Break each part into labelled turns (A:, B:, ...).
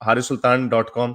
A: harisultan.com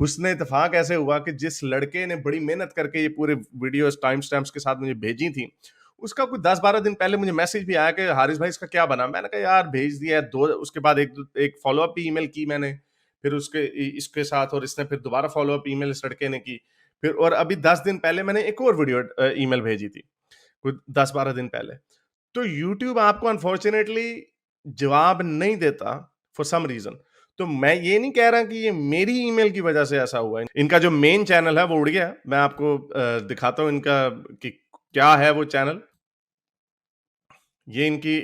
A: حسن اتفاق ایسے ہوا کہ جس لڑکے نے بڑی محنت کر کے یہ پورے ویڈیوز ٹائم سٹیمپس کے ساتھ مجھے بھیجی تھیں، اس کا کوئی 10-12 دن پہلے مجھے میسج بھی آیا کہ حارث بھائی اس کا کیا بنا؟ میں نے کہا یار بھیج دیا ہے، اس کے بعد ایک فالو اپ بھی ای میل کی میں نے، پھر اس کے ساتھ، اور اس نے پھر دوبارہ فالو اپ ای میل اس لڑکے نے کی، پھر اور ابھی 10 دن پہلے میں نے ایک اور ویڈیو ای میل بھیجی تھی، کوئی 10-12 دن پہلے. تو یوٹیوب آپ کو انفارچونیٹلی جواب نہیں دیتا فار سم ریزن. تو میں یہ نہیں کہہ رہا کہ یہ میری ای میل کی وجہ سے ایسا ہوا ہے. ان کا جو مین چینل ہے وہ اڑ گیا. میں آپ کو دکھاتا ہوں ان کا کہ کیا ہے وہ چینل. یہ ان کی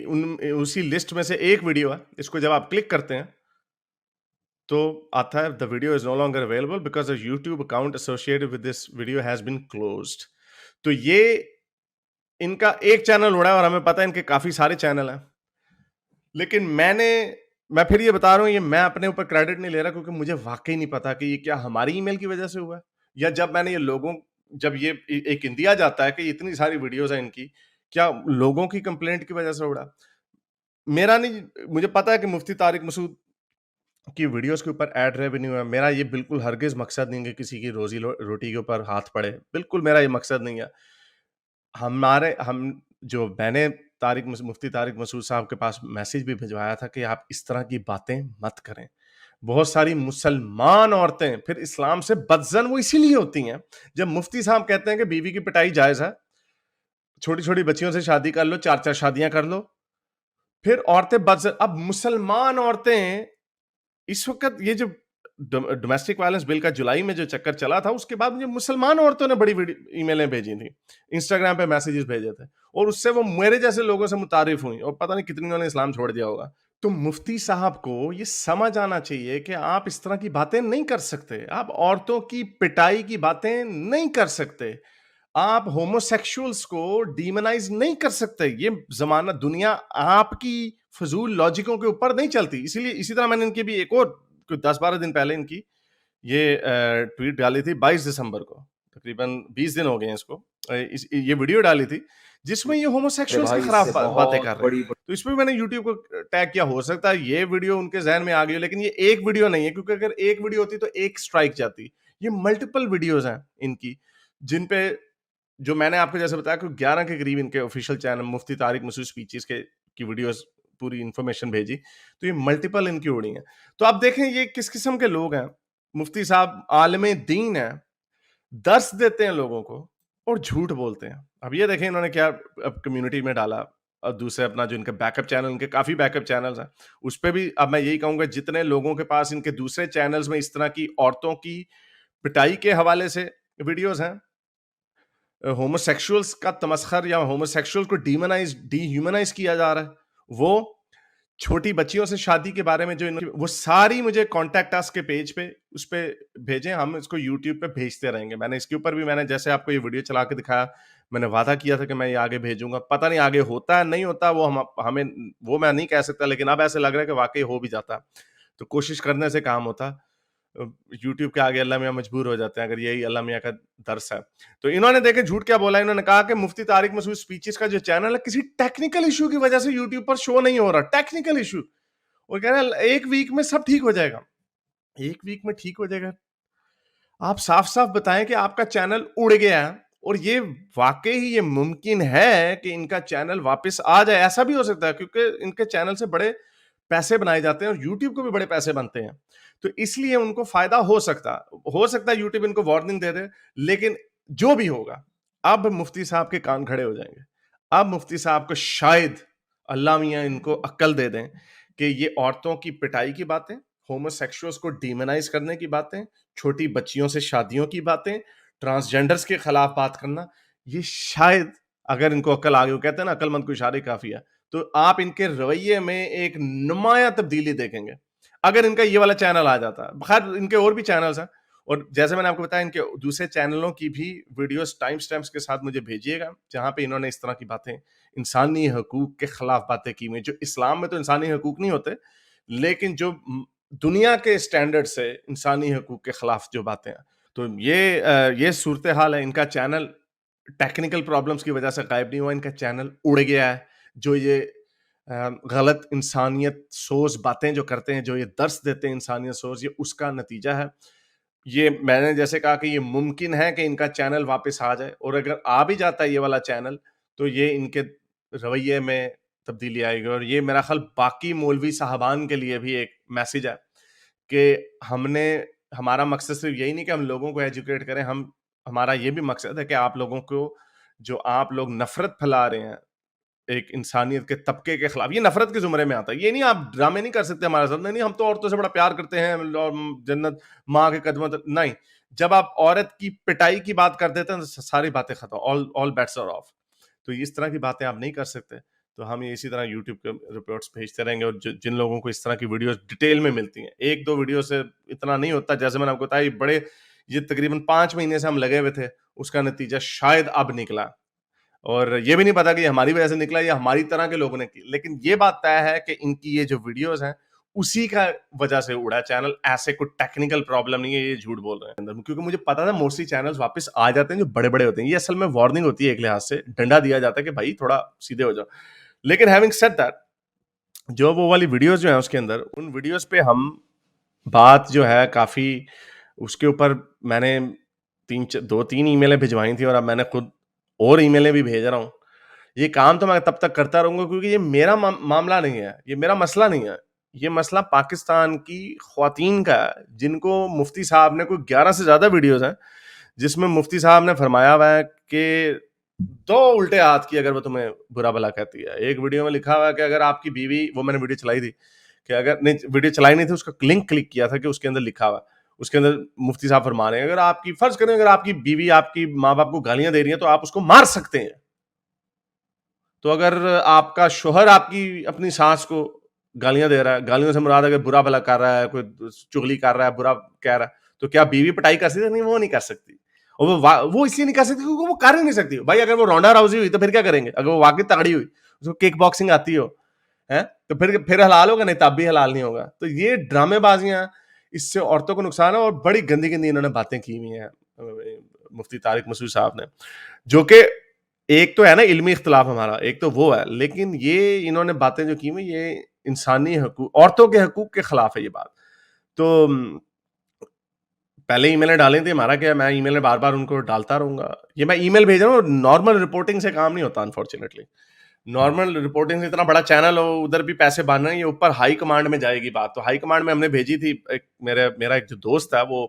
A: اسی لسٹ میں سے ایک ویڈیو ہے. اس کو جب آپ کلک کرتے ہیں تو آتا ہے the video is no longer available because the YouTube account associated with this video has been closed. تو یہ ان کا ایک چینل اڑا ہے اور ہمیں پتا ہے ان کے کافی سارے چینل ہیں. لیکن میں پھر یہ بتا رہا ہوں، یہ میں اپنے اوپر کریڈٹ نہیں لے رہا کیونکہ مجھے واقعی نہیں پتا کہ یہ کیا ہماری ای میل کی وجہ سے ہوا ہے یا جب میں نے جب یہ ایک اندیا جاتا ہے کہ اتنی ساری ویڈیوز ہیں ان کی، کیا لوگوں کی کمپلینٹ کی وجہ سے اڑا. میرا نہیں، مجھے پتا ہے کہ مفتی طارق مسعود کی ویڈیوز کے اوپر ایڈ ریونیو ہے. میرا یہ بالکل ہرگز مقصد نہیں کہ کسی کی روزی روٹی کے اوپر ہاتھ پڑے، بالکل میرا یہ مقصد نہیں ہے. ہم جو میں نے مفتی طارق مسعود صاحب کے پاس میسج بھی بھجوایا تھا کہ آپ اس طرح کی باتیں مت کریں. بہت ساری مسلمان عورتیں پھر اسلام سے بدظن وہ اسی لیے ہوتی ہیں جب مفتی صاحب کہتے ہیں کہ بیوی کی پٹائی جائز ہے، چھوٹی چھوٹی بچیوں سے شادی کر لو، 4 شادیاں کر لو، پھر عورتیں بدظن. اب مسلمان عورتیں اس وقت یہ جو ڈومیسٹک وائلنس بل کا جولائی میں جو چکر چلا تھا، اس کے بعد مجھے مسلمان عورتوں نے بڑی ای میلیں بھیجی تھیں، انسٹاگرام پہ میسیجز بھیجے تھے، اور اس سے وہ میرے جیسے لوگوں سے متعارف ہوئی اور پتہ نہیں کتنی انہوں نے اسلام چھوڑ دیا ہوگا. تو مفتی صاحب کو یہ سمجھ آنا چاہیے کہ آپ اس طرح کی باتیں نہیں کر سکتے. آپ عورتوں کی پٹائی کی باتیں نہیں کر سکتے. آپ ہومو سیکشولز کو ڈیمونائز نہیں کر سکتے. یہ زمانہ دنیا آپ کی فضول لاجکوں کے اوپر نہیں چلتی. اسی طرح میں نے ان کی بھی ایک اور 10-12 دن پہلے ان کی یہ ٹویٹ ڈالی تھی 22 دسمبر کو، تقریباً 20 دن ہو گئے ہیں اس کو. یہ ویڈیو ڈالی تھی جس میں یہ ہومو سیکشولز کی خراب باتیں کر رہے ہیں. تو اس پہ میں نے یوٹیوب کو ٹیگ کیا. ہو سکتا ہے یہ ویڈیو ان کے ذہن میں آ گئی ہو، لیکن یہ ایک ویڈیو نہیں ہے، کیونکہ اگر ایک ویڈیو ہوتی تو ایک سٹرائک جاتی. یہ ملٹیپل ویڈیوز ہیں ان کی، جن پہ جو میں نے آپ کو جیسے بتایا کہ 11 کے قریب ان کے آفیشیل چینل مفتی طارق مسعود سپیچز کی ویڈیوز پوری انفارمیشن بھیجی. تو یہ ملٹیپل ان کی اڑی ہیں. تو آپ دیکھیں یہ کس قسم کے لوگ ہیں. مفتی صاحب عالم دین ہیں، درس دیتے ہیں لوگوں کو اور جھوٹ بولتے ہیں. اب یہ دیکھیں انہوں نے کیا اب کمیونٹی میں ڈالا. اور دوسرے اپنا جو ان کے بیک اپ چینل، ان کے کافی بیک اپ چینلز ہیں، اس پہ بھی اب میں یہی کہوں گا جتنے لوگوں کے پاس ان کے دوسرے چینلز میں اس طرح کی عورتوں کی پٹائی کے حوالے سے ویڈیوز ہیں، ہومو سیکشولز کا تمسخر یا ہومو سیکشول کو ڈی ہیومنائز کیا جا رہا ہے، وہ چھوٹی بچیوں سے شادی کے بارے میں جو وہ ساری مجھے کانٹیکٹ اس کے پیج پہ اس پہ بھیجیں. ہم اس کو یوٹیوب پہ بھیجتے رہیں گے. میں نے اس کے اوپر بھی میں نے جیسے آپ کو یہ ویڈیو چلا کے دکھایا، میں نے وعدہ کیا تھا کہ میں یہ آگے بھیجوں گا. پتہ نہیں آگے ہوتا ہے نہیں ہوتا، وہ ہمیں وہ میں نہیں کہہ سکتا، لیکن اب ایسے لگ رہا ہے کہ واقعی ہو بھی جاتا. تو کوشش کرنے سے کام ہوتا. یوٹیوب کے آگے اللہ میاں مجبور ہو جاتے ہیں اگر یہی اللہ میاں کا درس ہے. تو انہوں نے دیکھیں جھوٹ کیا بولا. انہوں نے کہا کہ مفتی طارق مسعود سپیچز کا جو چینل ہے کسی ٹیکنیکل ایشو کی وجہ سے یوٹیوب پر شو نہیں ہو رہا. Technical issue. وہ کہہ رہے ہیں ایک ویک میں سب ٹھیک ہو جائے گا. ایک ویک میں ٹھیک ہو جائے گا؟ آپ صاف صاف بتائیں کہ آپ کا چینل اڑ گیا اور یہ واقعی یہ ممکن ہے کہ ان کا چینل واپس آ جائے. ایسا بھی ہو سکتا ہے کیونکہ ان کے چینل سے بڑے پیسے بنائے جاتے ہیں اور یوٹیوب کو بھی بڑے پیسے بنتے ہیں. تو اس لیے ان کو فائدہ ہو سکتا ہے یوٹیوب ان کو وارننگ دے دے. لیکن جو بھی ہوگا اب مفتی صاحب کے کان کھڑے ہو جائیں گے. اب مفتی صاحب کو شاید اللہ میاں ان کو عقل دے دیں کہ یہ عورتوں کی پٹائی کی باتیں، ہومو سیکشولز کو ڈیمونائز کرنے کی باتیں، چھوٹی بچیوں سے شادیوں کی باتیں، ٹرانسجینڈرز کے خلاف بات کرنا، یہ شاید اگر ان کو عقل آگے، وہ کہتے ہیں نا عقل مند کو اشارے کافی ہے، تو آپ ان کے رویے میں ایک نمایاں تبدیلی دیکھیں گے اگر ان کا یہ والا چینل آ جاتا ہے. بخیر ان کے اور بھی چینلز ہیں، اور جیسے میں نے آپ کو بتایا ان کے دوسرے چینلوں کی بھی ویڈیوز ٹائم سٹیمپس کے ساتھ مجھے بھیجیے گا جہاں پہ انہوں نے اس طرح کی باتیں، انسانی حقوق کے خلاف باتیں کی ہوئی. جو اسلام میں تو انسانی حقوق نہیں ہوتے، لیکن جو دنیا کے سٹینڈرڈ سے انسانی حقوق کے خلاف جو باتیں ہیں. تو یہ صورتحال ہے. ان کا چینل ٹیکنیکل پرابلمز کی وجہ سے غائب نہیں ہوا، ان کا چینل اڑ گیا ہے. جو یہ غلط انسانیت سوز باتیں جو کرتے ہیں، جو یہ درس دیتے ہیں انسانیت سوز، یہ اس کا نتیجہ ہے. یہ میں نے جیسے کہا کہ یہ ممکن ہے کہ ان کا چینل واپس آ جائے، اور اگر آ بھی جاتا ہے یہ والا چینل تو یہ ان کے رویے میں تبدیلی آئے گی. اور یہ میرا خیال باقی مولوی صاحبان کے لیے بھی ایک میسج ہے کہ ہمارا مقصد صرف یہی نہیں کہ ہم لوگوں کو ایجوکیٹ کریں، ہمارا یہ بھی مقصد ہے کہ آپ لوگوں کو جو آپ لوگ نفرت پھیلا رہے ہیں ایک انسانیت کے طبقے کے خلاف، یہ نفرت کے زمرے میں آتا ہے. یہ نہیں آپ ڈرامے نہیں کر سکتے ہمارے ساتھ، نہیں ہم تو عورتوں سے بڑا پیار کرتے ہیں اور جنت ماں کے قدموں تک، نہیں. جب آپ عورت کی پٹائی کی بات کر دیتے ہیں تو ساری باتیں ختم، all bets are off. تو اس طرح کی باتیں آپ نہیں کر سکتے. تو ہم اسی طرح یوٹیوب کے رپورٹس بھیجتے رہیں گے، اور جن لوگوں کو اس طرح کی ویڈیوز ڈیٹیل میں ملتی ہیں، ایک دو ویڈیو سے اتنا نہیں ہوتا. جیسے میں نے آپ کو بتایا یہ تقریباً 5 مہینے سے ہم لگے ہوئے تھے، اس کا نتیجہ شاید اب نکلا، اور یہ بھی نہیں پتا کہ یہ ہماری وجہ سے نکلا یا ہماری طرح کے لوگوں نے کی. لیکن یہ بات طے ہے کہ ان کی یہ جو ویڈیوز ہیں اسی کا وجہ سے اڑا چینل. ایسے کوئی ٹیکنیکل پرابلم نہیں ہے، یہ جھوٹ بول رہے ہیں. کیونکہ مجھے پتا تھا موسٹلی چینلز واپس آ جاتے ہیں جو بڑے بڑے ہوتے ہیں. یہ اصل میں وارننگ ہوتی ہے، ایک لحاظ سے ڈنڈا دیا جاتا ہے کہ بھائی تھوڑا سیدھے ہو جاؤ. لیکن ہیونگ سیڈ دیٹ، جو وہ والی ویڈیوز جو ہیں اس کے اندر، ان ویڈیوز پہ ہم بات جو ہے کافی، اس کے اوپر میں نے 2-3 ای میلیں بھجوائی تھیں، اور اب میں نے خود اور ای میلیں بھی بھیج رہا ہوں. یہ کام تو میں تب تک کرتا رہوں گا کیونکہ یہ میرا معاملہ نہیں ہے، یہ میرا مسئلہ نہیں ہے. یہ مسئلہ پاکستان کی خواتین کا ہے، جن کو مفتی صاحب نے کوئی 11 سے زیادہ ویڈیوز ہیں جس میں مفتی صاحب نے فرمایا ہوا ہے کہ 2 الٹے ہاتھ کی اگر وہ تمہیں برا بھلا کہتی ہے. ایک ویڈیو میں لکھا ہوا ہے کہ اگر آپ کی بیوی، وہ میں نے ویڈیو چلائی تھی کہ اگر نہیں، ویڈیو چلائی نہیں تھی، اس کا لنک کلک کیا تھا کہ اس کے اندر لکھا ہوا، اس کے اندر مفتی صاحب فرما رہے ہیں اگر آپ کی، فرض کریں اگر آپ کی بیوی آپ کی ماں باپ کو گالیاں دے رہی ہیں تو آپ اس کو مار سکتے ہیں. تو اگر آپ کا شوہر آپ کی اپنی ساس کو گالیاں دے رہا ہے، گالیوں سے مراد اگر برا بھلا کر رہا ہے، کوئی چغلی کر رہا ہے، برا کہہ رہا ہے، تو کیا بیوی پٹائی کر سکتی ہے؟ نہیں، وہ نہیں کر سکتی. اور وہ اس لیے نہیں کر سکتی کیونکہ وہ کر ہی نہیں سکتی. بھائی اگر وہ رونڈا راؤزی ہوئی تو پھر کیا کریں گے؟ اگر وہ واقعی تگڑی ہوئی، اس کو کک باکسنگ آتی ہو تو پھر حلال ہوگا؟ نہیں، تب بھی حلال نہیں ہوگا. تو یہ ڈرامے بازیاں، اس سے عورتوں کو نقصان ہے. اور بڑی گندی گندی انہوں نے باتیں کی ہوئی ہیں مفتی طارق مسعود صاحب نے، جو کہ ایک تو ہے نا علمی اختلاف ہمارا، ایک تو وہ ہے، لیکن یہ انہوں نے باتیں جو کی ہوئی، یہ انسانی حقوق، عورتوں کے حقوق کے خلاف ہے یہ بات. تو پہلے ای میلیں ڈالیں تھیں، ہمارا کیا، میں ای میلیں بار بار ان کو ڈالتا رہوں گا. یہ میں ای میل بھیج رہا ہوں، نارمل رپورٹنگ سے کام نہیں ہوتا انفارچونیٹلی. نارمل رپورٹنگ سے اتنا بڑا چینل ہو، ادھر بھی پیسے بن رہے ہیں، یہ اوپر ہائی کمانڈ میں جائے گی بات. تو ہائی کمانڈ میں ہم نے بھیجی تھی. میرا ایک جو دوست ہے وہ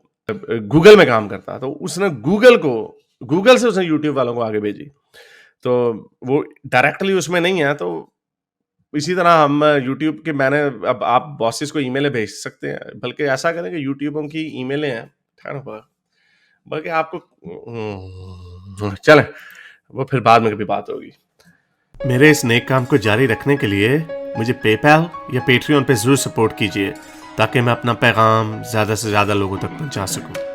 A: گوگل میں کام کرتا ہے، تو اس نے گوگل سے اس نے یوٹیوب والوں کو آگے بھیجی. تو وہ ڈائریکٹلی اس میں نہیں ہے. تو اسی طرح ہم یوٹیوب کے، میں نے اب آپ باسز کو ای میلیں بھیج سکتے ہیں، بلکہ ایسا کریں کہ یوٹیوبوں کی ای میلیں ہیں، بلکہ آپ کو چلیں وہ پھر بعد میں کبھی بات ہوگی. میرے اس نیک کام کو جاری رکھنے کے لیے مجھے پے پیل یا پیٹریون پہ ضرور سپورٹ کیجیے تاکہ میں اپنا پیغام زیادہ سے زیادہ لوگوں تک پہنچا سکوں.